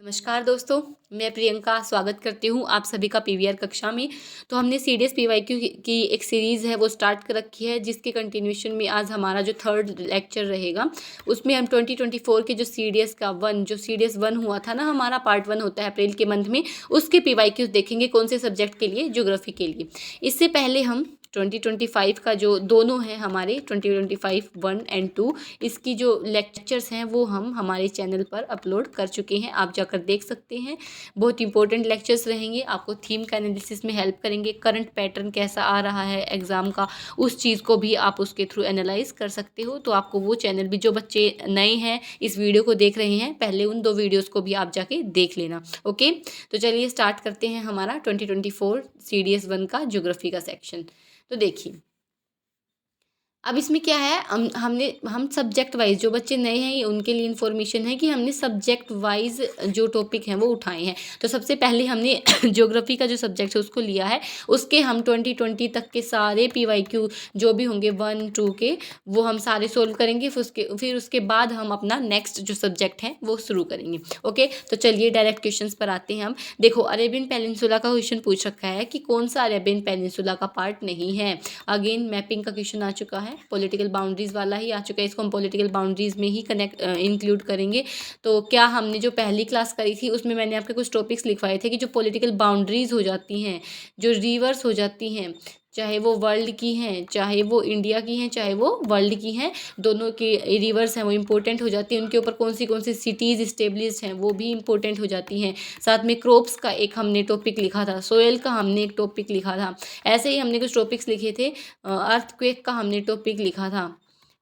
नमस्कार दोस्तों, मैं प्रियंका स्वागत करती हूँ आप सभी का पीवीआर कक्षा में। तो हमने सीडीएस पीवाईक्यू की एक सीरीज़ है वो स्टार्ट कर रखी है, जिसके कंटिन्यूशन में आज हमारा जो थर्ड लेक्चर रहेगा उसमें हम 2024 के जो सीडीएस का जो सीडीएस 1 हुआ था ना, हमारा पार्ट 1 होता है अप्रैल के मंथ में, उसके पीवाईक्यूज देखेंगे कौन से सब्जेक्ट के लिए, ज्योग्राफी के लिए। इससे पहले हम 2025 का जो दोनों हैं हमारे 2025 1 एंड 2, इसकी जो लेक्चर्स हैं वो हम हमारे चैनल पर अपलोड कर चुके हैं, आप जाकर देख सकते हैं। बहुत इंपॉर्टेंट लेक्चर्स रहेंगे, आपको थीम का एनालिसिस में हेल्प करेंगे, करंट पैटर्न कैसा आ रहा है एग्ज़ाम का, उस चीज़ को भी आप उसके थ्रू एनालाइज कर सकते हो। तो आपको वो चैनल भी, जो बच्चे नए हैं इस वीडियो को देख रहे हैं, पहले उन 2 वीडियोज़ को भी आप जाके देख लेना। ओके, तो चलिए स्टार्ट करते हैं हमारा 2024 सीडीएस 1 का ज्योग्राफी का सेक्शन। तो देखिए, अब इसमें क्या है, हम सब्जेक्ट वाइज, जो बच्चे नए हैं उनके लिए इन्फॉर्मेशन है कि हमने सब्जेक्ट वाइज जो टॉपिक हैं वो उठाए हैं। तो सबसे पहले हमने ज्योग्राफी का जो सब्जेक्ट है उसको लिया है, उसके हम 2020 तक के सारे पीवाईक्यू जो भी होंगे 1 2 के, वो हम सारे सोल्व करेंगे। फिर उसके बाद हम अपना नेक्स्ट जो सब्जेक्ट है वो शुरू करेंगे। ओके, तो चलिए डायरेक्ट क्वेश्चन पर आते हैं हम। देखो, अरेबियन पेनिनसुला का क्वेश्चन पूछ रखा है कि कौन सा अरेबियन पेनिनसुला का पार्ट नहीं है। अगेन मैपिंग का क्वेश्चन आ चुका है, पॉलिटिकल बाउंड्रीज वाला ही आ चुका है, इसको हम पॉलिटिकल बाउंड्रीज में ही इंक्लूड करेंगे। तो क्या हमने जो पहली क्लास करी थी उसमें मैंने आपके कुछ टॉपिक्स लिखवाए थे कि जो पॉलिटिकल बाउंड्रीज हो जाती हैं, जो रिवर्स हो जाती हैं, चाहे वो वर्ल्ड की हैं, चाहे वो इंडिया की हैं, चाहे वो वर्ल्ड की हैं, दोनों के रिवर्स हैं वो इंपॉर्टेंट हो जाती हैं। उनके ऊपर कौन सी सिटीज़ इस्टेब्लिश्ड हैं वो भी इंपॉर्टेंट हो जाती हैं। साथ में क्रॉप्स का एक हमने टॉपिक लिखा था, सोयल का हमने एक टॉपिक लिखा था, ऐसे ही हमने कुछ टॉपिक्स लिखे थे, अर्थक्वेक का हमने टॉपिक लिखा था।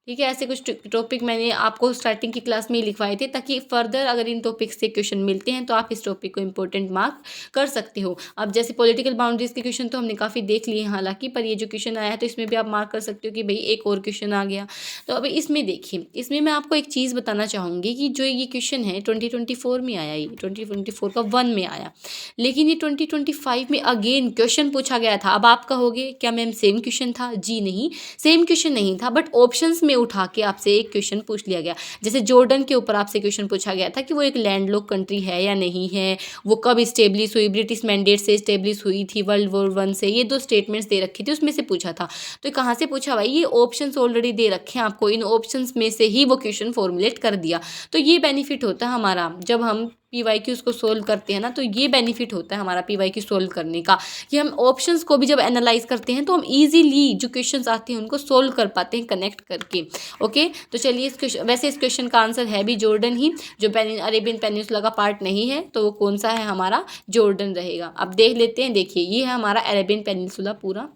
ठीक है, ऐसे कुछ टॉपिक मैंने आपको स्टार्टिंग की क्लास में ही लिखवाए थे, ताकि फर्दर अगर इन टॉपिक से क्वेश्चन मिलते हैं तो आप इस टॉपिक को इंपॉर्टेंट मार्क कर सकते हो। अब जैसे पॉलिटिकल बाउंड्रीज के क्वेश्चन तो हमने काफ़ी देख लिए हालांकि, पर ये जो क्वेश्चन आया है तो इसमें भी आप मार्क कर सकते हो कि भाई एक और क्वेश्चन आ गया। तो अब इसमें देखिए, इसमें मैं आपको एक चीज़ बताना चाहूँगी कि जो ये क्वेश्चन है 2024 में आया, ये 2024 का 1 में आया, लेकिन ये 2025 में अगेन क्वेश्चन पूछा गया था। अब आप कहोगे क्या मैम सेम क्वेश्चन था? जी नहीं, सेम क्वेश्चन नहीं था, बट ऑप्शंस में उठा के आपसे एक क्वेश्चन पूछ लिया गया। जैसे जॉर्डन के ऊपर आपसे क्वेश्चन पूछा गया था कि वो एक लैंडलॉक कंट्री है या नहीं है, वो कब इस्टेब्लिश हुई, ब्रिटिश मैंडेट से इस्टेब्लिश हुई थी, वर्ल्ड वॉर 1 से, ये 2 स्टेटमेंट्स दे रखी थी, उसमें से पूछा था। तो कहाँ से पूछा भाई? ये ऑप्शंस ऑलरेडी दे रखे हैं आपको, इन ऑप्शंस में से ही वो क्वेश्चन फॉर्मुलेट कर दिया। तो ये बेनिफिट होता है हमारा जब हम पीवाईक्यूज को सोल्व करते हैं ना, तो ये बेनिफिट होता है हमारा पीवाईक्यू सोल्व करने का, कि हम ऑप्शंस को भी जब एनालाइज करते हैं तो हम इजीली जो क्वेश्चंस आते हैं उनको सोल्व कर पाते हैं कनेक्ट करके। ओके, तो चलिए वैसे इस क्वेश्चन का आंसर है भी जॉर्डन ही, जो अरेबियन पेनिनसुला का पार्ट नहीं है, तो वो कौन सा है? हमारा जॉर्डन रहेगा। अब देख लेते हैं, देखिए ये है हमारा अरेबियन पेनिनसुला पूरा,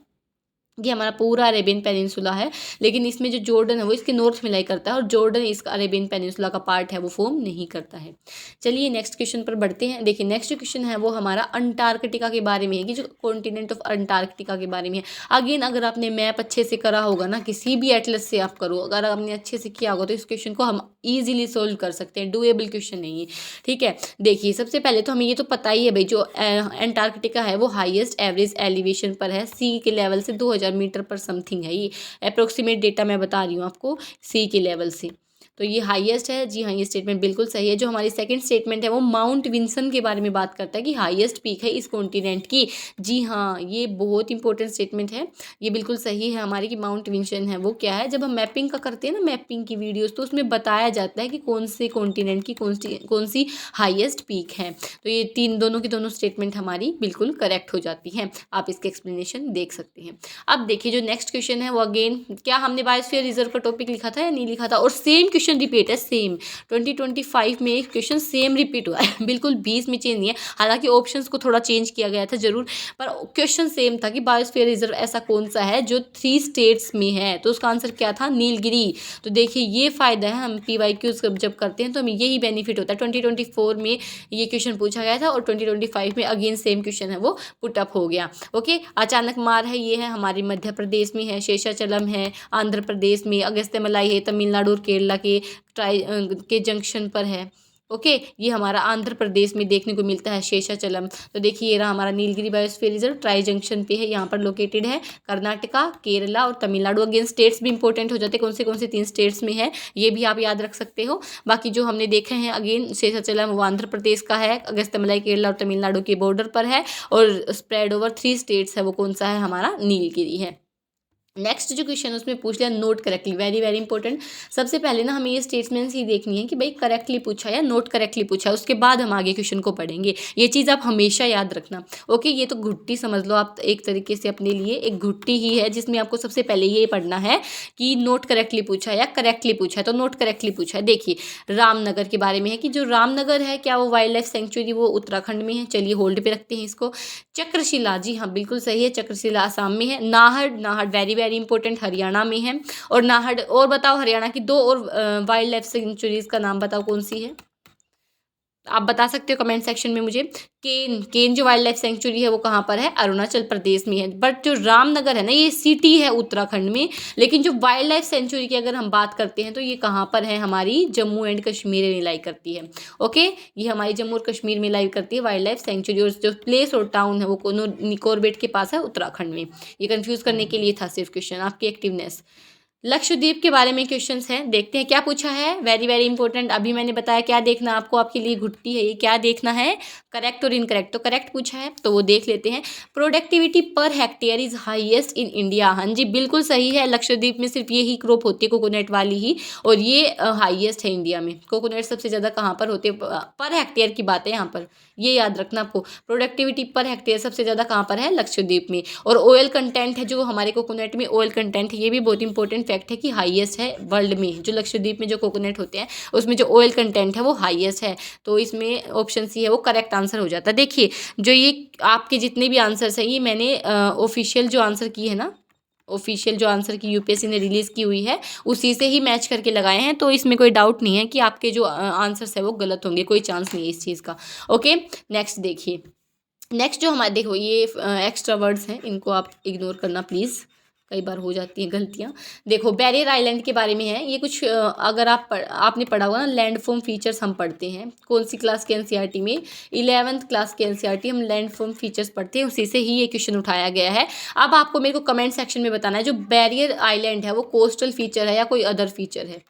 ये हमारा पूरा अरेबियन पेनिनसुला है, लेकिन इसमें जो जॉर्डन है वो इसके नॉर्थ में लाई करता है, और जॉर्डन इसका अरेबियन पेनिनसुला का पार्ट है वो फॉर्म नहीं करता है। चलिए नेक्स्ट क्वेश्चन पर बढ़ते हैं। देखिए नेक्स्ट क्वेश्चन है वो हमारा अंटार्कटिका के बारे में है, कि जो कॉन्टिनेंट ऑफ अंटार्कटिका के बारे में है। अगेन अगर आपने मैप अच्छे से करा होगा ना, किसी भी एटलस से आप करो, अगर आपने अच्छे से किया होगा तो इस क्वेश्चन को हम ईजिली सोल्व कर सकते हैं, डुएबल क्वेश्चन नहीं है। ठीक है, देखिए सबसे पहले तो हमें ये तो पता ही है भाई, जो अंटार्कटिका है वो हाईएस्ट एवरेज एलिवेशन पर है, सी के लेवल से 2000 मीटर पर समथिंग है। ये अप्रोक्सीमेट डेटा मैं बता रही हूँ आपको सी के लेवल से, तो ये हाईएस्ट है। जी हाँ, ये स्टेटमेंट बिल्कुल सही है। जो हमारी सेकंड स्टेटमेंट है वो माउंट विंसन के बारे में बात करता है कि हाईएस्ट पीक है इस कॉन्टिनेंट की। जी हाँ, ये बहुत इंपॉर्टेंट स्टेटमेंट है, ये बिल्कुल सही है हमारी, कि माउंट विंसन है वो क्या है, जब हम मैपिंग का करते हैं ना, मैपिंग की वीडियोज़, तो उसमें बताया जाता है कि कौन से कॉन्टिनेंट की कौन सी हाईएस्ट पीक है। तो ये दोनों की दोनों स्टेटमेंट हमारी बिल्कुल करेक्ट हो जाती हैं, आप इसके एक्सप्लेनेशन देख सकते हैं। अब देखिए जो नेक्स्ट क्वेश्चन है वो अगेन, क्या हमने बायोस्फीयर रिजर्व का टॉपिक लिखा था या नहीं लिखा था? और सेम क्वेश्चन रिपीट है, सेम 2025 में एक क्वेश्चन सेम रिपीट हुआ है, बिल्कुल 20 में चेंज नहीं है। हालांकि ऑप्शंस को थोड़ा चेंज किया गया था जरूर, पर क्वेश्चन सेम था कि बायोस्फीयर रिजर्व ऐसा कौन सा है जो 3 स्टेट्स में है, तो उसका आंसर क्या था? नीलगिरी। तो देखिए ये फायदा है, हम पीवाईक्यूज जब करते हैं तो हमें यही बेनिफिट होता है। 2024 में ये क्वेश्चन पूछा गया था और 2025 में अगेन सेम क्वेश्चन है वो पुटअप हो गया। ओके, अचानक मार है, ये है हमारे मध्य प्रदेश में है, शेषाचलम है आंध्र प्रदेश में, अगस्त्यमलाई है तमिलनाडु और केरला के जंक्शन पर है। ओके, ये हमारा आंध्र प्रदेश में देखने को मिलता है शेषाचलम। तो देखिए ये रहा हमारा Nilgiri biosphere reserve, tri junction पे है, यहाँ पर लोकेटेड है। कर्नाटका, केरला और तमिलनाडु। अगेन स्टेट्स भी इंपॉर्टेंट हो जाते हैं, कौन से 3 स्टेट्स में है ये भी आप याद रख सकते हो। बाकी जो हमने देखे हैं अगेन शेषाचलम वो आंध्र प्रदेश का है, अगस्त्यमलाई केरला और तमिलनाडु के बॉर्डर पर है, और स्प्रेड ओवर 3 स्टेट्स है, वो कौन सा है, हमारा नीलगिरी है। नेक्स्ट जो क्वेश्चन उसमें पूछ लिया note correctly, very very important. सबसे पहले ना हमें ये स्टेटमेंट्स ही देखनी है कि भाई करेक्टली पूछा या नोट करेक्टली पूछा, उसके बाद हम आगे क्वेश्चन को पढ़ेंगे। ये चीज़ आप हमेशा याद रखना। ओके, ये तो घुट्टी समझ लो आप एक तरीके से अपने लिए, एक घुट्टी ही है जिसमें आपको सबसे पहले ये पढ़ना है कि नोट करेक्टली पूछा या करेक्टली पूछा है। तो नोट करेक्टली पूछा है। देखिए रामनगर के बारे में है कि जो रामनगर है क्या वो वाइल्ड लाइफ सेंचुरी वो उत्तराखंड में है। चलिए होल्ड पे रखते हैं इसको। चक्रशिला, जी हाँ बिल्कुल सही है, चक्रशिला आसाम में है। Nahar very very important, Haryana में है। और नाहड़, और बताओ हरियाणा की 2 और वाइल्ड लाइफ सेंचुरीज का नाम बताओ कौन सी है, आप बता सकते हो कमेंट सेक्शन में मुझे। केन जो वाइल्ड लाइफ सेंचुरी है वो कहाँ पर है, अरुणाचल प्रदेश में है। बट जो रामनगर है ना ये सिटी है उत्तराखंड में, लेकिन जो वाइल्ड लाइफ सेंचुरी की अगर हम बात करते हैं तो ये कहाँ पर है, हमारी जम्मू एंड कश्मीर में लाई करती है। ओके, ये हमारी जम्मू और कश्मीर में लाई करती है वाइल्ड लाइफ सेंचुरी, और जो प्लेस और टाउन है वो कॉर्बेट के पास है उत्तराखंड में। ये कंफ्यूज करने के लिए था सिर्फ क्वेश्चन, आपकी एक्टिवनेस। लक्षद्वीप के बारे में क्वेश्चंस हैं, देखते हैं क्या पूछा है। वेरी वेरी इंपॉर्टेंट, अभी मैंने बताया क्या देखना आपको, आपके लिए घुट्टी है ये, क्या देखना है, करेक्ट और इनकरेक्ट। तो करेक्ट पूछा है तो वो देख लेते हैं। Productivity per hectare is highest in India, हाँ जी बिल्कुल सही है। लक्षद्वीप में सिर्फ ये ही क्रॉप होती है, कोकोनट वाली ही, और ये हाईएस्ट है इंडिया में। कोकोनट सबसे ज़्यादा कहाँ पर होते हैं, पर हेक्टेयर की बात है यहाँ पर, ये याद रखना आपको। प्रोडक्टिविटी पर हेक्टेयर सबसे ज़्यादा कहाँ पर है, लक्षद्वीप में। और ऑयल कंटेंट है जो हमारे कोकोनट में, ऑयल कंटेंट ये भी बहुत इंपॉर्टेंट फैक्ट है कि हाईएस्ट है वर्ल्ड में। जो लक्षद्वीप में जो कोकोनट होते हैं उसमें जो ऑयल कंटेंट है वो हाईएस्ट है। तो इसमें ऑप्शन सी है वो करेक्ट आंसर हो जाता है। देखिए जो ये आपके जितने भी आंसर्स हैं ये मैंने ऑफिशियल जो आंसर की है ना, ऑफिशियल जो आंसर की यूपीएससी ने रिलीज़ की हुई है उसी से ही मैच करके लगाए हैं। तो इसमें कोई डाउट नहीं है कि आपके जो आंसर्स है वो गलत होंगे, कोई चांस नहीं है इस चीज़ का। ओके, नेक्स्ट देखिए। नेक्स्ट जो हमारे, देखो ये एक्स्ट्रा वर्ड्स हैं, इनको आप इग्नोर करना प्लीज़, कई बार हो जाती हैं गलतियाँ। देखो बैरियर आइलैंड के बारे में है ये कुछ, अगर आपने पढ़ा होगा ना, लैंडफॉर्म फीचर्स हम पढ़ते हैं कौन सी क्लास के एनसीईआरटी में, 11th क्लास के एनसीईआरटी हम लैंडफॉर्म फीचर्स पढ़ते हैं, उसी से ही ये क्वेश्चन उठाया गया है। अब आपको मेरे को कमेंट सेक्शन में बताना है जो बैरियर आइलैंड है वो कोस्टल फीचर है या कोई अदर फीचर है,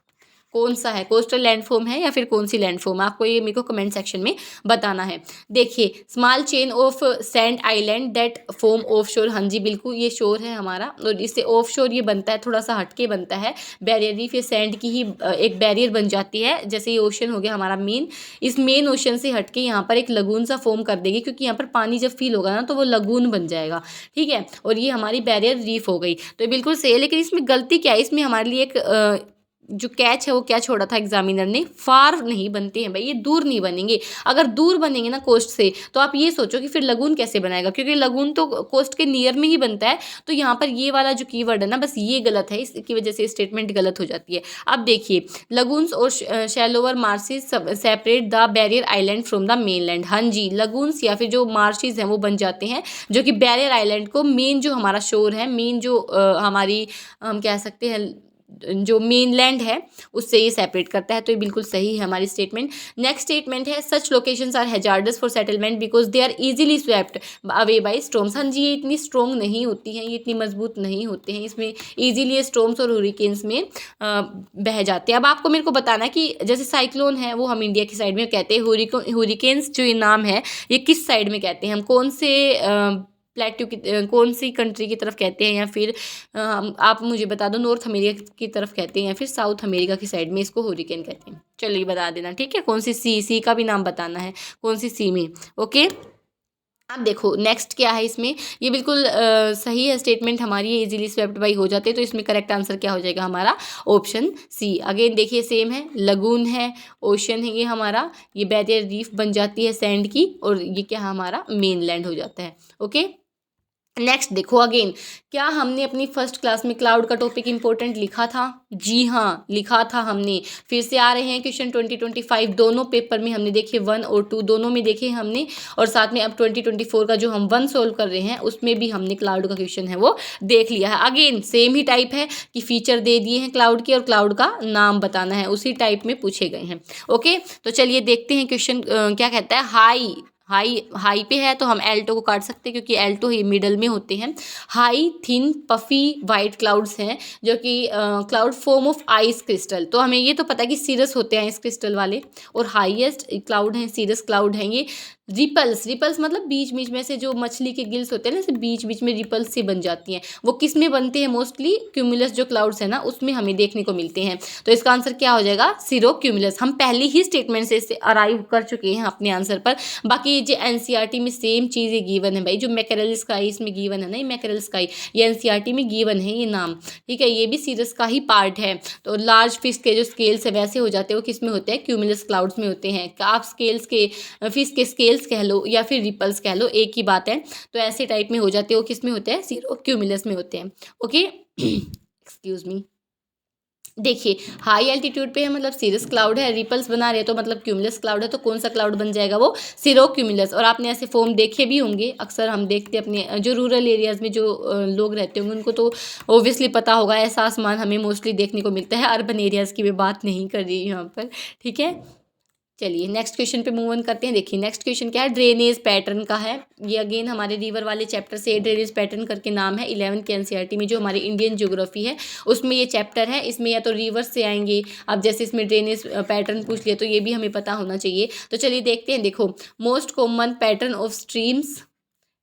कौन सा है, कोस्टल लैंडफॉर्म है या फिर कौन सी लैंडफॉर्म है, आपको ये मेरे को कमेंट सेक्शन में बताना है। देखिए small chain of sand island that form of शोर, हाँ जी बिल्कुल ये शोर है हमारा, और इससे ऑफ शोर ये बनता है, थोड़ा सा हटके बनता है। बैरियर रीफ ये सैंड की ही एक बैरियर बन जाती है, जैसे ये ओशन हो गया हमारा मेन, इस मेन ओशन से हटके यहाँ पर एक लगून सा फॉर्म कर देगी, क्योंकि यहाँ पर पानी जब फील होगा ना तो वो लगून बन जाएगा, ठीक है। और ये हमारी बैरियर रीफ हो गई, तो ये बिल्कुल सही है। लेकिन इसमें गलती क्या है, इसमें हमारे लिए एक जो कैच है वो क्या छोड़ा था एग्जामिनर ने, फार नहीं बनते हैं भाई, ये दूर नहीं बनेंगे। अगर दूर बनेंगे ना कोस्ट से तो आप ये सोचो कि फिर लगून कैसे बनाएगा, क्योंकि लगून तो कोस्ट के नियर में ही बनता है। तो यहाँ पर ये वाला जो कीवर्ड है ना बस ये गलत है, इसकी वजह से स्टेटमेंट गलत हो जाती है। अब देखिए लगून्स और shallower marshes separate the barrier island from the mainland, हाँ जी लगून्स या फिर जो मार्शेज हैं वो बन जाते हैं जो कि बैरियर आइलैंड को, मेन जो हमारा शोर है, मेन जो हमारी हम कह सकते हैं जो मेनलैंड है उससे ये सेपरेट करता है। तो ये बिल्कुल सही है हमारी स्टेटमेंट। नेक्स्ट स्टेटमेंट है such locations are hazardous for settlement because they are easily swept away by storms, हाँ जी ये इतनी स्ट्रॉन्ग नहीं होती हैं, ये इतनी मजबूत नहीं होते हैं, इसमें ईजिली ये स्टॉर्म्स और हुरिकेन्स में बह जाते हैं। अब आपको मेरे को बताना है कि जैसे साइक्लोन है वो हम इंडिया की साइड में कहते हैं, हुरिकेन्स जो ये नाम है ये किस साइड में कहते हैं, हम कौन से प्लेट्यू की कौन सी कंट्री की तरफ कहते हैं, या फिर आप मुझे बता दो नॉर्थ अमेरिका की तरफ कहते हैं या फिर साउथ अमेरिका की साइड में इसको हुरिकेन कहते हैं। चलिए बता देना, ठीक है, कौन सी सी का भी नाम बताना है, कौन सी सी में। ओके अब देखो नेक्स्ट क्या है इसमें, ये बिल्कुल सही है स्टेटमेंट हमारी, ये इजीली स्वेप्ट बाई हो जाते हैं। तो इसमें करेक्ट आंसर क्या हो जाएगा हमारा, ऑप्शन सी। अगेन देखिए सेम है, लगून है, ओशन है ये हमारा, ये बैरियर रीफ बन जाती है सैंड की, और ये क्या हमारा मेनलैंड हो जाता है। ओके नेक्स्ट देखो अगेन, क्या हमने अपनी फर्स्ट क्लास में क्लाउड का टॉपिक इंपॉर्टेंट लिखा था? जी हाँ, लिखा था हमने। फिर से आ रहे हैं क्वेश्चन 2025, दोनों पेपर में हमने देखे 1 और 2 दोनों में देखे हमने, और साथ में अब 2024 का जो हम 1 सोल्व कर रहे हैं उसमें भी हमने क्लाउड का क्वेश्चन है वो देख लिया है। अगेन सेम ही टाइप है कि फीचर दे दिए हैं क्लाउड के और क्लाउड का नाम बताना है, उसी टाइप में पूछे गए हैं। ओके, तो चलिए देखते हैं क्वेश्चन क्या कहता है। हाई हाई हाई पे है तो हम एल्टो को काट सकते हैं क्योंकि एल्टो ही मिडल में होते हैं। High thin puffy white clouds हैं जो कि cloud form of ice crystal. तो हमें ये तो पता है कि सीरस होते हैं आइस क्रिस्टल वाले, और हाईएस्ट क्लाउड हैं सीरस क्लाउड हैं ये। रिपल्स, रिपल्स मतलब बीच बीच में से जो मछली के गिल्स होते हैं ना, जैसे बीच बीच में रिपल्स से बन जाती हैं, वो किस में बनते हैं? मोस्टली क्यूमुलस जो क्लाउड्स है ना उसमें हमें देखने को मिलते हैं। तो इसका आंसर क्या हो जाएगा? Cirrocumulus. हम पहले ही स्टेटमेंट से इससे अराइव कर चुके हैं अपने आंसर पर। बाकी जो एनसीईआरटी में सेम चीज़ें गिवन है भाई, जो मैकेरल स्काई इसमें गिवन है ना, ये मैकेरल स्काई ये एनसीईआरटी में गिवन है ये नाम, ठीक है, ये भी सीरस का ही पार्ट है। तो लार्ज फिश के जो स्केल्स है वैसे हो जाते हैं, वो किस में होते हैं? क्यूमुलस क्लाउड्स में होते हैं। आप स्केल्स के फिश के स्केल्स कह लो या फिर रिपल्स कह लो, एक ही बात है। तो ऐसे टाइप में हो जाते हैं, वो किस में होते हैं? सीरो क्यूमुलस में होते हैं। Okay excuse me. देखिए हाई एल्टीट्यूड पे है मतलब सीरस क्लाउड है, रिपल्स बना रहे हैं तो मतलब क्यूमुलस क्लाउड है, तो कौन सा क्लाउड बन जाएगा? वो सीरो क्यूमुलस। और आपने ऐसे फॉर्म देखे भी होंगे, अक्सर हम देखते हैं अपने जो रूरल एरियाज़ में जो लोग रहते होंगे उनको तो ओब्वियसली पता होगा, ऐसा आसमान हमें मोस्टली देखने को मिलता है। अर्बन एरियाज़ की मैं बात नहीं कर रही यहाँ पर, ठीक है। चलिए नेक्स्ट क्वेश्चन पे मूव ऑन करते हैं। देखिए नेक्स्ट क्वेश्चन क्या है? ड्रेनेज पैटर्न का है। ये अगेन हमारे रिवर वाले चैप्टर से ड्रेनेज पैटर्न करके नाम है। 11th के एनसीईआरटी में जो हमारी इंडियन ज्योग्राफी है उसमें ये चैप्टर है। इसमें या तो रिवर से आएंगे, अब जैसे इसमें ड्रेनेज पैटर्न पूछ लिया तो ये भी हमें पता होना चाहिए। तो चलिए देखते हैं। देखो most common pattern of streams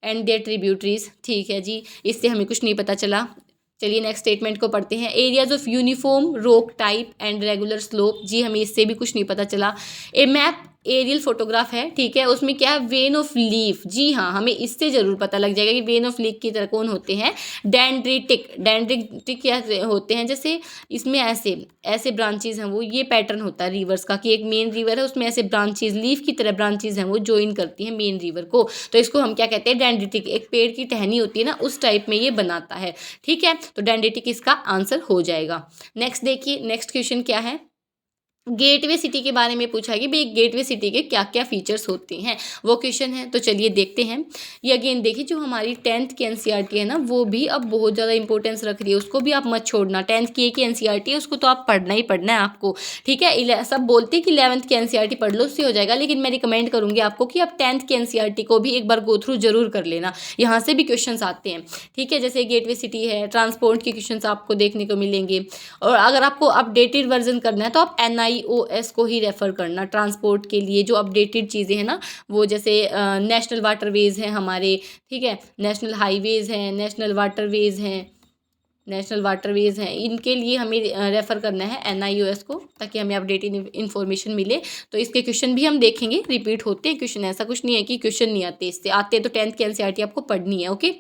and their tributaries, ठीक है जी, इससे हमें कुछ नहीं पता चला। चलिए नेक्स्ट स्टेटमेंट को पढ़ते हैं। Areas of uniform rock type and regular slope, जी हमें इससे भी कुछ नहीं पता चला। ए मैप एरियल फोटोग्राफ है, ठीक है, उसमें क्या है? वेन ऑफ लीफ, जी हाँ हमें इससे जरूर पता लग जाएगा कि वेन ऑफ लीफ की तरह कौन होते हैं? डेंड्रिटिक। डेंड्रिटिक क्या होते हैं? जैसे इसमें ऐसे ऐसे ब्रांचेज हैं, वो ये पैटर्न होता है रिवर्स का कि एक मेन रिवर है उसमें ऐसे ब्रांचेज लीफ की तरह ब्रांचेज हैं वो ज्वाइन करती हैं मेन रिवर को, तो इसको हम क्या कहते हैं? डेंड्रिटिक। एक पेड़ की टहनी होती है ना, उस टाइप में ये बनाता है, ठीक है। तो डेंड्रिटिक इसका आंसर हो जाएगा। नेक्स्ट देखिए नेक्स्ट क्वेश्चन क्या है? गेटवे सिटी के बारे में पूछा है कि भाई गेटवे सिटी के क्या क्या फीचर्स होते हैं, वो क्वेश्चन है। तो चलिए देखते हैं। ये अगेन देखिए जो हमारी 10th की एनसीईआरटी है ना वो भी अब बहुत ज़्यादा इंपॉर्टेंस रख रही है, उसको भी आप मत छोड़ना। 10th की एक ही एनसीईआरटी है, उसको तो आप पढ़ना ही पढ़ना है आपको, ठीक है। सब बोलते हैं कि 11th की एनसीईआरटी पढ़ लो उससे हो जाएगा, लेकिन मैं रिकमेंड करूँगी आपको कि आप 10th की एनसीईआरटी को भी एक बार गो थ्रू जरूर कर लेना, यहाँ से भी क्वेश्चन आते हैं, ठीक है। जैसे गेटवे सिटी है, ट्रांसपोर्ट के क्वेश्चन आपको देखने को मिलेंगे। और अगर आपको अपडेटेड वर्जन करना है तो आप NIOS को ही रेफ़र करना ट्रांसपोर्ट के लिए, जो अपडेटेड चीज़ें हैं ना वो, जैसे नेशनल वाटरवेज़ हैं हमारे, ठीक है, नेशनल हाईवेज़ हैं, नेशनल वाटरवेज़ हैं, नेशनल वाटरवेज़ हैं, इनके लिए हमें रेफ़र करना है NIOS को, ताकि हमें अपडेटेड इन्फॉर्मेशन मिले। तो इसके क्वेश्चन भी हम देखेंगे, रिपीट होते हैं क्वेश्चन, ऐसा कुछ नहीं है कि क्वेश्चन नहीं आते, इससे आते तो 10th की एनसीईआरटी आपको पढ़नी है। Okay,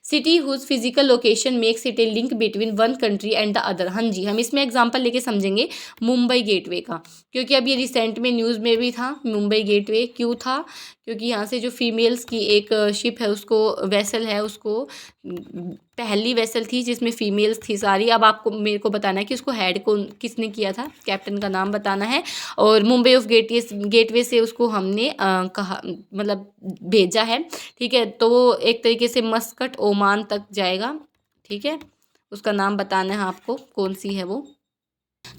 city whose physical location makes it a link between one country and the other, हाँ जी, हम इसमें एग्जाम्पल लेके समझेंगे मुंबई गेटवे का, क्योंकि अब ये रिसेंट में न्यूज़ में भी था। मुंबई गेटवे क्यों था? क्योंकि यहाँ से जो फीमेल्स की एक शिप है उसको, वेसल है उसको, पहली वेसल थी जिसमें फीमेल्स थी सारी। अब आपको मेरे को बताना है कि उसको हेड कौन किसने किया था, कैप्टन का नाम बताना है। और मुंबई ऑफ गेटवे से उसको हमने कहा मतलब भेजा है, ठीक है। तो वो एक तरीके से मस्कट ओमान तक जाएगा, ठीक है, उसका नाम बताना है आपको कौन सी है वो।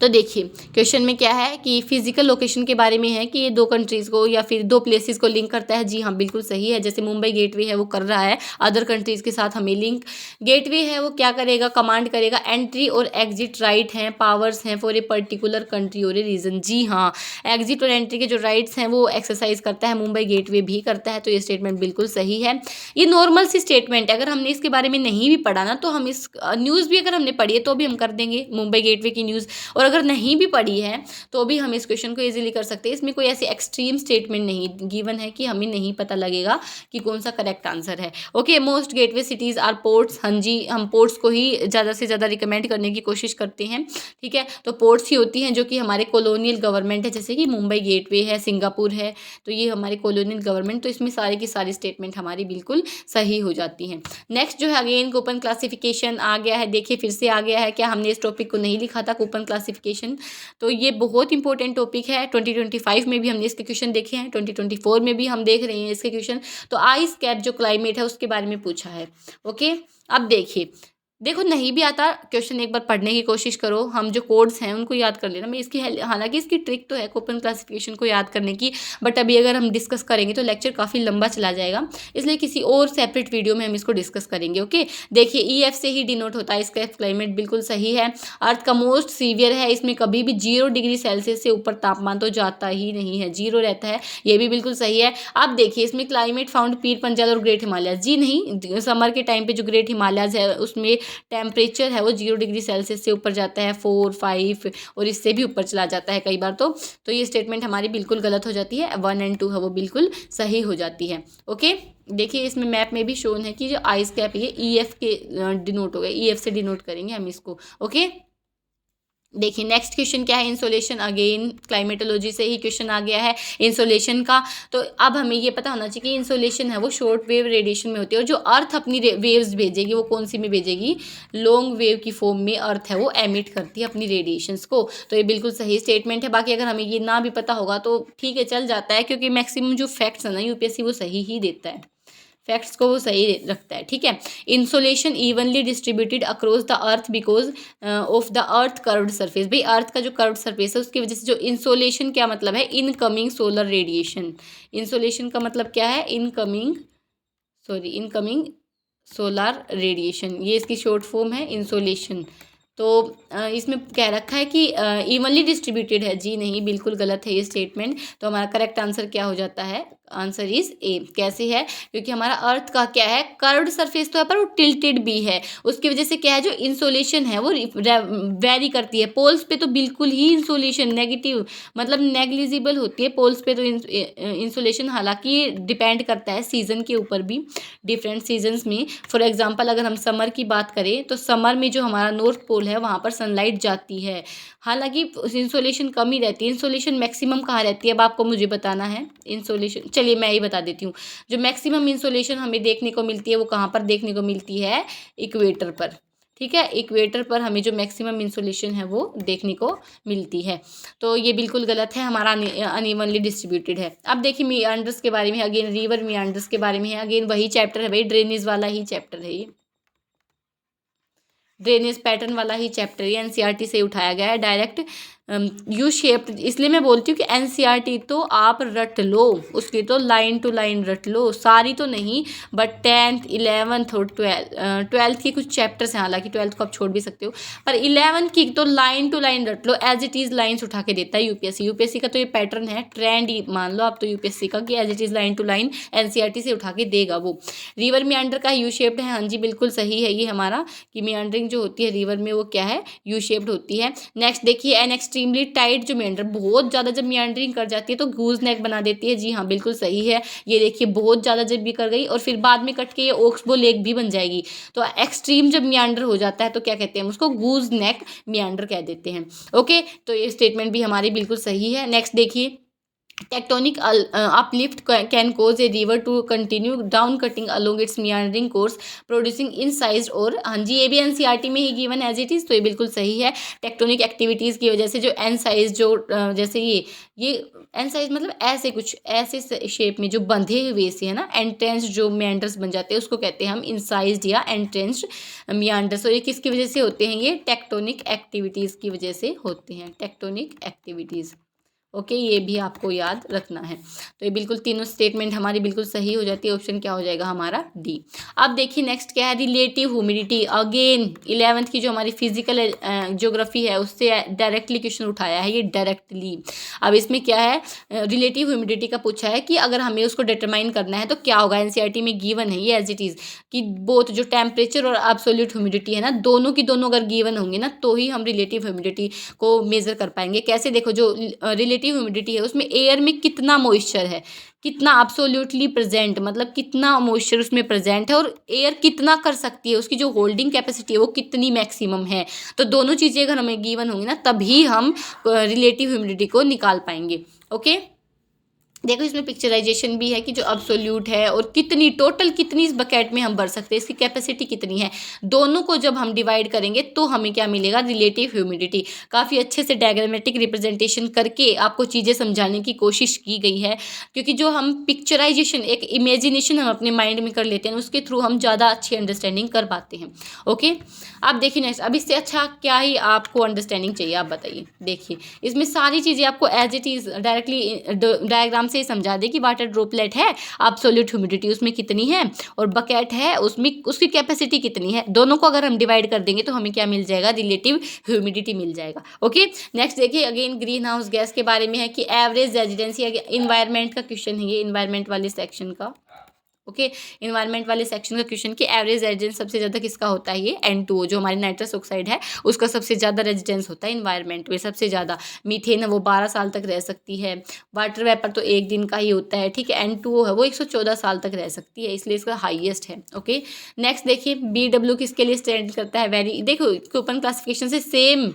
तो देखिए क्वेश्चन में क्या है कि फिजिकल लोकेशन के बारे में है कि ये दो कंट्रीज़ को या फिर दो प्लेसेस को लिंक करता है। जी हाँ बिल्कुल सही है, जैसे मुंबई गेटवे है वो कर रहा है अदर कंट्रीज़ के साथ हमें लिंक। गेटवे है वो क्या करेगा? कमांड करेगा। एंट्री और एग्जिट राइट हैं, पावर्स हैं फॉर ए पर्टिकुलर कंट्री और ए रीजन। जी हाँ, एग्जिट और एंट्री के जो राइट्स हैं वो एक्सरसाइज करता है, मुंबई गेटवे भी करता है। तो ये स्टेटमेंट बिल्कुल सही है। ये नॉर्मल सी स्टेटमेंट है, अगर हमने इसके बारे में नहीं भी पढ़ा ना तो हम इस न्यूज़ भी अगर हमने पढ़ी है तो भी हम कर देंगे मुंबई गेटवे की न्यूज़। और अगर नहीं भी पढ़ी है तो भी हम इस क्वेश्चन को इजीली कर सकते हैं। इसमें कोई ऐसी एक्सट्रीम स्टेटमेंट नहीं गिवन है कि हमें नहीं पता लगेगा कि कौन सा करेक्ट आंसर है। Okay, most gateway cities are ports. हाँ जी, हम पोर्ट्स को ही ज़्यादा से ज़्यादा रिकमेंड करने की कोशिश करते हैं। ठीक है, तो पोर्ट्स ही होती हैं जो कि हमारे कॉलोनियल गवर्नमेंट है, जैसे कि मुंबई गेटवे है, सिंगापुर है, तो ये हमारे कॉलोनियल गवर्नमेंट, तो इसमें सारी की सारी स्टेटमेंट हमारी बिल्कुल सही हो जाती हैं। नेक्स्ट जो है अगेन कूपन क्लासिफिकेशन आ गया है। देखिए फिर से आ गया है, क्या हमने इस टॉपिक को नहीं लिखा था कूपन क्लासिफिकेशन? तो ये बहुत इंपॉर्टेंट टॉपिक है। 2025 में भी हमने इसके क्वेश्चन देखे हैं, 2024 में भी हम देख रहे हैं इसके क्वेश्चन। तो आइस कैप जो क्लाइमेट है उसके बारे में पूछा है। ओके, अब देखो नहीं भी आता क्वेश्चन एक बार पढ़ने की कोशिश करो, हम जो कोड्स हैं उनको याद कर लेना। मैं इसकी हालांकि इसकी ट्रिक तो है कूपन क्लासिफिकेशन को याद करने की, बट अभी अगर हम डिस्कस करेंगे तो लेक्चर काफ़ी लंबा चला जाएगा, इसलिए किसी और सेपरेट वीडियो में हम इसको डिस्कस करेंगे। ओके, देखिए EF से ही डिनोट होता है इसका क्लाइमेट, बिल्कुल सही है। अर्थ का मोस्ट सीवियर है, इसमें कभी भी 0 डिग्री सेल्सियस से ऊपर तापमान तो जाता ही नहीं है, 0 रहता है, ये भी बिल्कुल सही है। अब देखिए इसमें क्लाइमेट फाउंड पीर पंजाल और ग्रेट हिमालयस, जी नहीं, समर के टाइम पे जो ग्रेट हिमालयस है उसमें टेम्परेचर है वो 0 डिग्री सेल्सियस से ऊपर जाता है, 4, 5 और इससे भी ऊपर चला जाता है कई बार। तो ये स्टेटमेंट हमारी बिल्कुल गलत हो जाती है, 1 और 2 है वो बिल्कुल सही हो जाती है। ओके, देखिए इसमें मैप में भी शोन है कि जो आइस कैप ये EF के डिनोट हो गए, EF से डिनोट करेंगे हम इसको। ओके, देखिए नेक्स्ट क्वेश्चन क्या है, इंसोलेशन। अगेन क्लाइमेटोलॉजी से ही क्वेश्चन आ गया है इंसोलेशन का। तो अब हमें ये पता होना चाहिए कि इंसोलेशन है वो शॉर्ट वेव रेडिएशन में होती है, और जो अर्थ अपनी वेव्स भेजेगी वो कौन सी में भेजेगी, लॉन्ग वेव की फॉर्म में अर्थ है वो एमिट करती है अपनी रेडिएशंस को। तो ये बिल्कुल सही स्टेटमेंट है। बाकी अगर हमें ये ना भी पता होगा तो ठीक है, चल जाता है, क्योंकि मैक्सिमम जो फैक्ट्स है ना UPSC वो सही ही देता है, फैक्ट्स को वो सही रखता है। ठीक है, insolation evenly distributed across the earth because of the earth curved surface. भाई अर्थ का जो कर्व्ड सरफेस है उसकी वजह से जो इंसोलेशन, क्या मतलब है, इनकमिंग सोलर रेडिएशन। इंसोलेशन का मतलब क्या है, इनकमिंग सोलर रेडिएशन, ये इसकी शॉर्ट फॉर्म है इंसोलेशन। तो इसमें कह रखा है कि इवनली डिस्ट्रीब्यूटेड है, जी नहीं, बिल्कुल गलत है ये स्टेटमेंट। तो हमारा करेक्ट आंसर क्या हो जाता है, आंसर इज ए। कैसे है, क्योंकि हमारा अर्थ का क्या है, कर्व्ड सरफेस तो है पर वो टिल्टेड भी है, उसकी वजह से क्या है, जो इंसोलेशन है वो वेरी करती है। पोल्स पे तो बिल्कुल ही इंसोलेशन नेगेटिव, मतलब नेग्लिजिबल होती है पोल्स पे तो इंसोलेशन। हालांकि डिपेंड करता है सीजन के ऊपर भी, डिफरेंट सीजन्स में। फॉर एग्जांपल अगर हम समर की बात करें तो समर में जो हमारा नॉर्थ पोल है वहाँ पर सनलाइट जाती है, हालांकि इंसोलेशन कम ही रहती है। इंसोलेशन मैक्सिमम कहाँ रहती है, अब आपको मुझे बताना है इंसोलेशन, चलिए मैं ही बता देती हूँ। जो मैक्सिमम इंसोलेशन हमें देखने को मिलती है वो कहाँ पर देखने को मिलती है, इक्वेटर पर। ठीक है, इक्वेटर पर हमें जो मैक्सिमम इंसोलेशन है वो देखने को मिलती है। तो ये बिल्कुल गलत है, हमारा अनइवनली डिस्ट्रीब्यूटेड है। अब देखिए मियांडर्स के बारे में, अगेन रिवर मियांडर्स के बारे में है, अगेन वही चैप्टर है भाई, ड्रेनेज वाला ही चैप्टर है ये, ड्रेनेज पैटर्न वाला ही चैप्टर, ये NCERT से उठाया गया है डायरेक्ट। यू शेप्ड, इसलिए मैं बोलती हूँ कि NCERT तो आप रट लो, उसकी तो लाइन टू लाइन रट लो, सारी तो नहीं, बट 10th 11th और 12th की कुछ चैप्टर्स हैं, हालांकि 12th को आप छोड़ भी सकते हो, पर 11th की तो लाइन टू लाइन रट लो, एज इट इज़ लाइन्स उठा के देता है UPSC का तो ये पैटर्न है, ट्रेंड ही मान लो आप तो UPSC का, कि as it is line to line NCERT से उठा के देगा वो। रिवर मियांडर का यू शेप्ड है, हाँ जी बिल्कुल सही है ये हमारा, कि मियांडरिंग जो होती है रिवर में वो क्या है, यू शेप्ड होती है। नेक्स्ट देखिए एन एक्सट्रीमली टाइट, जो मियांडर बहुत ज़्यादा जब मियांडरिंग कर जाती है तो गूज नेक बना देती है, जी हाँ बिल्कुल सही है। ये देखिए बहुत ज़्यादा जब भी कर गई और फिर बाद में कट के ये ओक्सबो लेक भी बन जाएगी, तो एक्सट्रीम जब मियांडर हो जाता है तो क्या कहते हैं हम उसको, गूज नेक मियांडर कह देते हैं। ओके, तो ये स्टेटमेंट भी हमारी बिल्कुल सही है। नेक्स्ट देखिए tectonic uplift can cause a river to continue down cutting along its meandering course producing incised, और हाँ जी ये भी NCERT में ही गिवन एज इट इज़, तो ये बिल्कुल सही है। टेक्टोनिक एक्टिविटीज़ की वजह से जो एनसाइज, जो जैसे ये एनसाइज मतलब ऐसे कुछ ऐसे शेप में जो बंधे हुए से है ना, एंट्रेंस जो मियांडर्स बन जाते हैं उसको कहते हैं हम इंसाइज्ड या एंट्रेंस्ड मियांडर्स। और ये किसकी वजह से होते हैं, ये टेक्टोनिक एक्टिविटीज़ की वजह से होते हैं, टेक्टोनिक एक्टिविटीज़। ओके, ये भी आपको याद रखना है। तो ये बिल्कुल तीनों स्टेटमेंट हमारी बिल्कुल सही हो जाती है। ऑप्शन क्या हो जाएगा हमारा? डी। अब देखिए नेक्स्ट क्या है, रिलेटिव ह्यूमिडिटी। अगेन 11th की जो हमारी फिजिकल ज्योग्राफी है उससे डायरेक्टली क्वेश्चन उठाया है ये डायरेक्टली। अब इसमें क्या है, रिलेटिव ह्यूमिडिटी का पूछा है कि अगर हमें उसको डिटरमाइन करना है तो क्या होगा। एनसीईआरटी में गिवन है ये एज इट इज़ कि बोथ जो टेम्परेचर और एब्सोल्यूट ह्यूमिडिटी है ना, दोनों की दोनों अगर गिवन होंगे ना तो ही हम रिलेटिव ह्यूमिडिटी को मेजर कर पाएंगे। कैसे? देखो, जो रिलेटिव ह्यूमिडिटी है उसमें एयर में कितना मॉइस्चर है, कितना एब्सोल्युटली प्रेजेंट, मतलब कितना मॉइस्चर उसमें प्रेजेंट है, और एयर कितना कर सकती है, उसकी जो होल्डिंग कैपेसिटी है वो कितनी मैक्सिमम है। तो दोनों चीज़ें अगर हमें गिवन होंगी ना तभी हम रिलेटिव ह्यूमिडिटी को निकाल पाएंगे। ओके, देखो इसमें पिक्चराइजेशन भी है कि जो अब्सोल्यूट है और कितनी टोटल कितनी इस बकेट में हम भर सकते हैं, इसकी कैपेसिटी कितनी है। दोनों को जब हम डिवाइड करेंगे तो हमें क्या मिलेगा? Relative humidity. काफ़ी अच्छे से डायग्रामेटिक रिप्रेजेंटेशन करके आपको चीज़ें समझाने की कोशिश की गई है, क्योंकि जो हम पिक्चराइजेशन, एक इमेजिनेशन हम अपने माइंड में कर लेते हैं, उसके थ्रू हम ज़्यादा अच्छी अंडरस्टैंडिंग कर पाते हैं। ओके, अब देखिए नेक्स्ट, अब इससे अच्छा क्या ही आपको अंडरस्टैंडिंग चाहिए, आप बताइए। देखिए इसमें सारी चीज़ें आपको as it is directly diagram से समझा दे कि वाटर ड्रॉपलेट है, एब्सोल्यूट ह्यूमिडिटी उसमें कितनी है, और बकेट है उसमें उसकी कैपेसिटी कितनी है। दोनों को अगर हम डिवाइड कर देंगे तो हमें क्या मिल जाएगा? रिलेटिव ह्यूमिडिटी मिल जाएगा। ओके, नेक्स्ट देखिए अगेन ग्रीन हाउस गैस के बारे में है कि एवरेज रेजिडेंसी, इन्वायरमेंट का क्वेश्चन है ये, इन्वायरमेंट वाले सेक्शन का। ओके, इन्वायरमेंट वाले सेक्शन का क्वेश्चन कि एवरेज रेजिडेंस सबसे ज़्यादा किसका होता है? ये N2O, जो हमारी नाइट्रस ऑक्साइड है उसका सबसे ज़्यादा रेजिडेंस होता है इन्वायरमेंट में, सबसे ज़्यादा। मीथेन है वो 12 साल तक रह सकती है। वाटर वेपर तो 1 दिन का ही होता है, ठीक है। N2O है वो 114 साल तक रह सकती है, इसलिए इसका हाईएस्ट है। ओके, नेक्स्ट देखिए BW किसके लिए स्टैंड करता है? वेरी, देखो कूपन क्लासिफिकेशन से सेम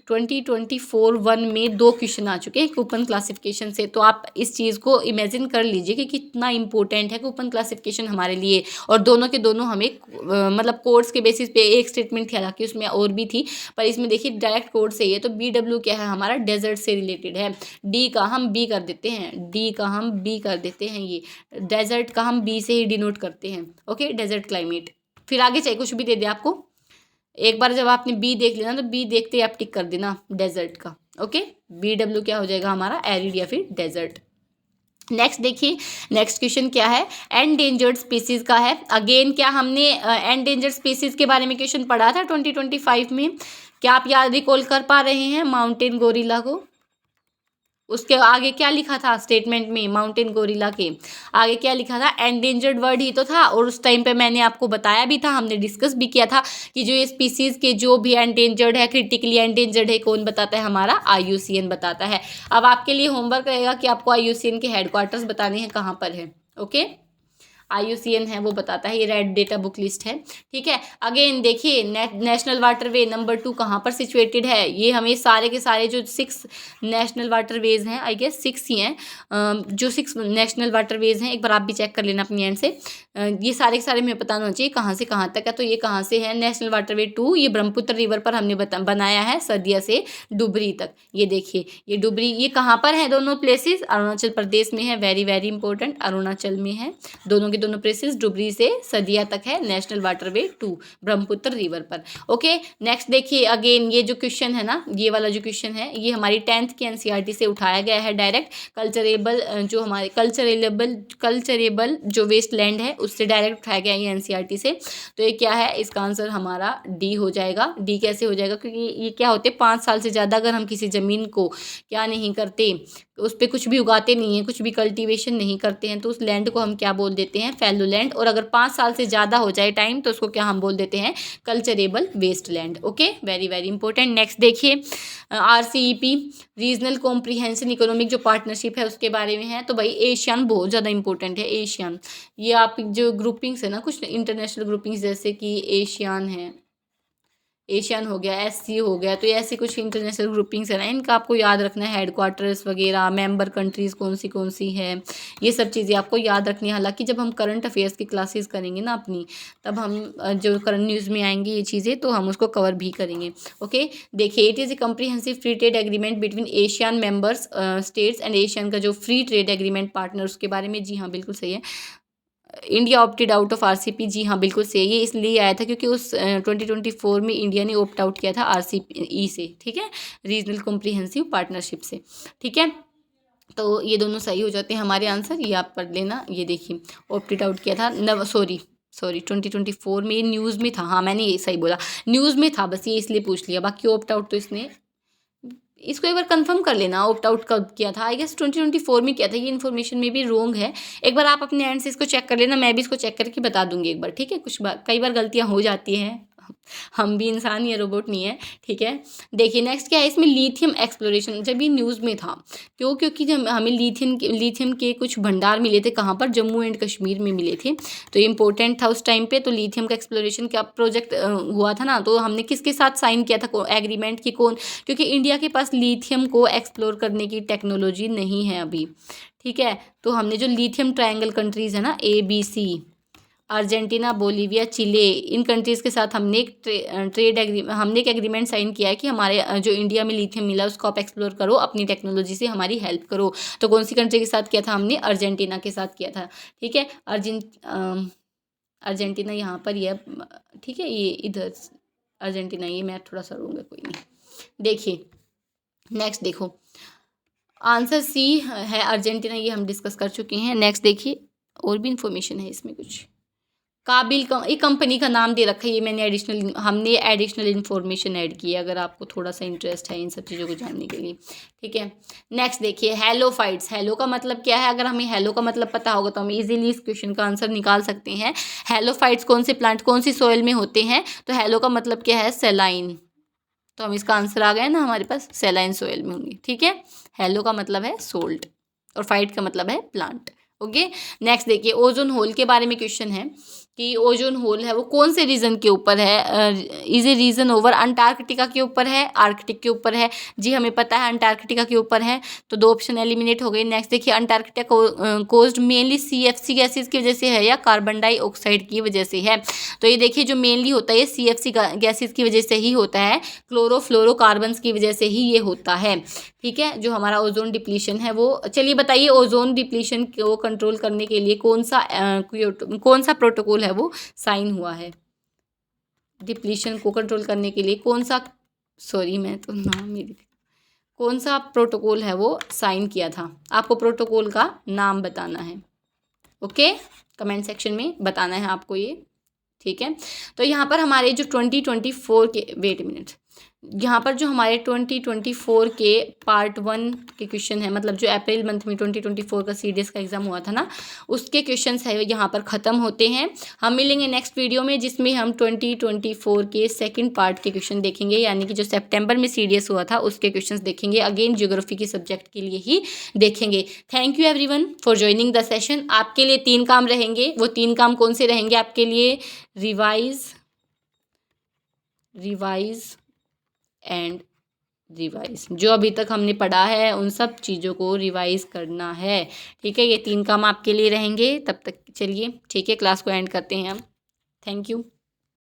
2024-1 में 2 क्वेश्चन आ चुके हैं कूपन क्लासिफिकेशन से। तो आप इस चीज़ को इमेजिन कर लीजिए कि कितना इंपॉर्टेंट है कूपन क्लासिफिकेशन हमारे लिए। और दोनों के दोनों हमें मतलब कोड्स के बेसिस पे एक स्टेटमेंट थी, हालांकि उसमें और भी थी, पर इसमें देखिए डायरेक्ट कोड से ही है। तो BW क्या है हमारा? डेजर्ट से रिलेटेड है। डी का हम बी कर देते हैं, डी का हम बी कर देते हैं, ये डेजर्ट का हम बी से ही डिनोट करते हैं। Okay, desert climate. फिर आगे चाहे कुछ भी दे दे आपको, एक बार जब आपने बी देख लिया ना तो बी देखते ही आप टिक कर देना डेजर्ट का। ओके, BW क्या हो जाएगा हमारा? एरिड या फिर डेजर्ट। नेक्स्ट देखिए, नेक्स्ट क्वेश्चन क्या है? एंडेंजर्ड स्पीसीज का है। अगेन क्या हमने एंडेंजर्ड स्पीसीज के बारे में क्वेश्चन पढ़ा था 2025 में? क्या आप याद रिकॉल कर पा रहे हैं माउंटेन गोरिल्ला को? उसके आगे क्या लिखा था स्टेटमेंट में? माउंटेन गोरिल्ला के आगे क्या लिखा था? एंडेंजर्ड वर्ड ही तो था। और उस टाइम पे मैंने आपको बताया भी था, हमने डिस्कस भी किया था कि जो ये स्पीसीज के जो भी एंडेंजर्ड है, क्रिटिकली एंडेंजर्ड है, कौन बताता है? हमारा IUCN बताता है। अब आपके लिए होमवर्क रहेगा कि आपको IUCN के हेडक्वार्टर्स बताने हैं कहाँ पर है। ओके, IUCN है वो बताता है, ये रेड डेटा बुक लिस्ट है, ठीक है। अगेन देखिए नेशनल वाटरवे नंबर 2 कहाँ पर सिचुएटेड है? ये हमें सारे के सारे जो 6 नेशनल वाटरवेज हैं, आई गेस 6 ही हैं, जो 6 नेशनल वाटरवेज हैं, एक बार आप भी चेक कर लेना अपनी एंड से। ये सारे के सारे हमें पता होना चाहिए कहाँ से कहाँ तक है। तो ये कहाँ से है? नेशनल वाटरवे 2, ये ब्रह्मपुत्र रिवर पर हमने बनाया है, सदिया से डुबरी तक। ये देखिए ये डुबरी, ये कहाँ पर है? दोनों प्लेसेस अरुणाचल प्रदेश में है, वेरी वेरी इंपॉर्टेंट, अरुणाचल में है। दोनों के दोनों प्लेसेस डुबरी से सदिया तक है, नेशनल वाटरवे 2 ब्रह्मपुत्र रिवर पर। ओके, नेक्स्ट देखिए अगेन ये जो क्वेश्चन है ना, ये वाला जो क्वेश्चन है ये हमारी 10th की NCERT से उठाया गया है डायरेक्ट। कल्चरेबल जो हमारे कल्चरेबल जो वेस्ट लैंड है उससे डायरेक्ट उठाया गया है NCERT से। तो ये क्या है? इसका आंसर हमारा डी हो जाएगा। डी कैसे हो जाएगा? क्योंकि ये क्या होते हैं 5 साल से ज़्यादा अगर हम किसी ज़मीन को क्या नहीं करते, उस पर कुछ भी उगाते नहीं हैं, कुछ भी कल्टीवेशन नहीं करते हैं, तो उस लैंड को हम क्या बोल देते हैं? Fallow land. और अगर 5 साल से ज़्यादा हो जाए टाइम तो उसको क्या हम बोल देते हैं? Culturable waste land. Okay, very very important. Next देखिए RCEP रीजनल कॉम्प्रिहेंशन इकोनॉमिक जो पार्टनरशिप है उसके बारे में है। तो भाई एशियन बहुत ज़्यादा इंपॉर्टेंट है। एशियन, ये आप जो ग्रुपिंग्स है ना, कुछ इंटरनेशनल ग्रुपिंग्स जैसे कि एशियन है, एशियन हो गया, SC हो गया, तो ये ऐसी कुछ इंटरनेशनल ग्रुपिंग्स है ना, इनका आपको याद रखना है, हेडक्वार्टर्स वगैरह, मेंबर कंट्रीज़ कौन सी है, ये सब चीज़ें आपको याद रखनी है। हालांकि जब हम करंट अफेयर्स की क्लासेस करेंगे ना अपनी, तब हम जो करंट न्यूज़ में आएंगी ये चीज़ें तो हम उसको कवर भी करेंगे। ओके, देखिए it is a comprehensive free trade agreement between Asian members states and Asian का जो फ्री ट्रेड एग्रीमेंट पार्टनर, उसके बारे में। जी हाँ, बिल्कुल सही है। India opted out of RCP, जी हाँ बिल्कुल सही, ये इसलिए आया था क्योंकि उस 2024 में इंडिया ने ऑप्ट आउट किया था आरसीपी से, ठीक है, रीजनल कॉम्प्रिहेंसिव पार्टनरशिप से, ठीक है। तो ये दोनों सही हो जाते हैं हमारे आंसर, ये आप पढ़ लेना। ये देखिए ऑप्टेड आउट किया था सॉरी 2024 में, ये न्यूज़ में था, हाँ मैंने ये सही बोला, न्यूज़ में था, बस ये इसलिए पूछ लिया, बाकी ऑप्ट आउट तो इसने, इसको एक बार कंफर्म कर लेना ऑप्ट आउट कब किया था, आई गेस 2024 में किया था, ये इन्फॉर्मेशन में भी रॉन्ग है, एक बार आप अपने एंड से इसको चेक कर लेना, मैं भी इसको चेक करके बता दूंगी एक बार, ठीक है। कुछ बार कई बार गलतियाँ हो जाती हैं, हम भी इंसान ही है, रोबोट नहीं है, ठीक है। देखिए नेक्स्ट क्या है इसमें, लिथियम एक्सप्लोरेशन, जब ये न्यूज़ में था, क्योंकि जब हमें लिथियम के कुछ भंडार मिले थे, कहाँ पर, जम्मू एंड कश्मीर में मिले थे, तो ये इंपॉर्टेंट था उस टाइम पे। तो लिथियम का एक्सप्लोरेशन का प्रोजेक्ट हुआ था ना, तो हमने किसके साथ साइन किया था एग्रीमेंट की, कौन, क्योंकि इंडिया के पास लिथियम को एक्सप्लोर करने की टेक्नोलॉजी नहीं है अभी, ठीक है। तो हमने जो लिथियम ट्रायंगल कंट्रीज़ है ना, ABC, अर्जेंटीना, बोलीविया, चिले, इन कंट्रीज़ के साथ हमने एक एग्रीमेंट साइन किया है कि हमारे जो इंडिया में लिथियम मिला उसको आप एक्सप्लोर करो, अपनी टेक्नोलॉजी से हमारी हेल्प करो। तो कौन सी कंट्री के साथ किया था हमने, अर्जेंटीना के साथ किया था, ठीक है। अर्जेंटीना यहाँ पर ही है, ठीक है, ये इधर अर्जेंटीना, ये मैं थोड़ा सा रूंगा, कोई नहीं। देखिए नेक्स्ट देखो, आंसर सी है अर्जेंटीना, ये हम डिस्कस कर चुके हैं। नेक्स्ट देखिए, और भी इंफॉर्मेशन है इसमें कुछ, काबिल एक कंपनी का नाम दे रखा है, ये मैंने हमने एडिशनल इन्फॉर्मेशन ऐड की है, अगर आपको थोड़ा सा इंटरेस्ट है इन सब चीज़ों को जानने के लिए, ठीक है। नेक्स्ट देखिए, हेलोफाइट्स, हेलो का मतलब क्या है, अगर हमें हेलो का मतलब पता होगा तो हम इजीली इस क्वेश्चन का आंसर निकाल सकते हैं। हेलोफाइट्स कौन से प्लांट, कौन सी सॉइल में होते हैं, तो हेलो का मतलब क्या है, सेलाइन, तो हम इसका आंसर आ गया ना हमारे पास, सेलाइन सॉइल में होंगे, ठीक है। हेलो का मतलब है सोल्ट और फाइट का मतलब है प्लांट, ओके। नेक्स्ट देखिए, ओजोन होल के बारे में क्वेश्चन है कि ओजोन होल है वो कौन से रीजन के ऊपर है, is a region over Antarctica के ऊपर है, आर्कटिक के ऊपर है, जी हमें पता है अंटार्कटिका के ऊपर है, तो 2 ऑप्शन एलिमिनेट हो गए। नेक्स्ट देखिए, Antarctica caused mainly CFC gases की वजह से है या कार्बन डाइऑक्साइड की वजह से है, तो ये देखिए जो मेनली होता है ये CFC गैसेज की वजह से ही होता है, क्लोरोफ्लोरोकार्बन्स की वजह से ही ये होता है, ठीक है। जो हमारा ओजोन डिप्लीशन है वो, चलिए बताइए ओजोन डिप्लीशन को कंट्रोल करने के लिए कौन सा प्रोटोकॉल है वो साइन हुआ है, डिप्लीशन को कंट्रोल करने के लिए कौन सा, सॉरी मैं तो नाम मेरी, कौन सा प्रोटोकॉल है वो साइन किया था, आपको प्रोटोकॉल का नाम बताना है, ओके, कमेंट सेक्शन में बताना है आपको ये, ठीक है। तो यहाँ पर हमारे जो 2024 के, वेट मिनट, यहाँ पर जो हमारे 2024 के पार्ट 1 के क्वेश्चन है, मतलब जो अप्रैल मंथ में 2024 का CDS का एग्ज़ाम हुआ था ना, उसके क्वेश्चंस है यहाँ पर ख़त्म होते हैं। हम मिलेंगे नेक्स्ट वीडियो में जिसमें हम 2024 के सेकंड पार्ट के क्वेश्चन देखेंगे, यानी कि जो सितंबर में CDS हुआ था उसके क्वेश्चंस देखेंगे, अगेन ज्योग्राफी के सब्जेक्ट के लिए ही देखेंगे। Thank you everyone for joining the session. आपके लिए 3 काम रहेंगे, वो 3 काम कौन से रहेंगे आपके लिए, रिवाइज एंड रिवाइज, जो अभी तक हमने पढ़ा है उन सब चीज़ों को रिवाइज करना है, ठीक है। ये 3 काम आपके लिए रहेंगे, तब तक चलिए ठीक है, क्लास को एंड करते हैं हम। Thank you.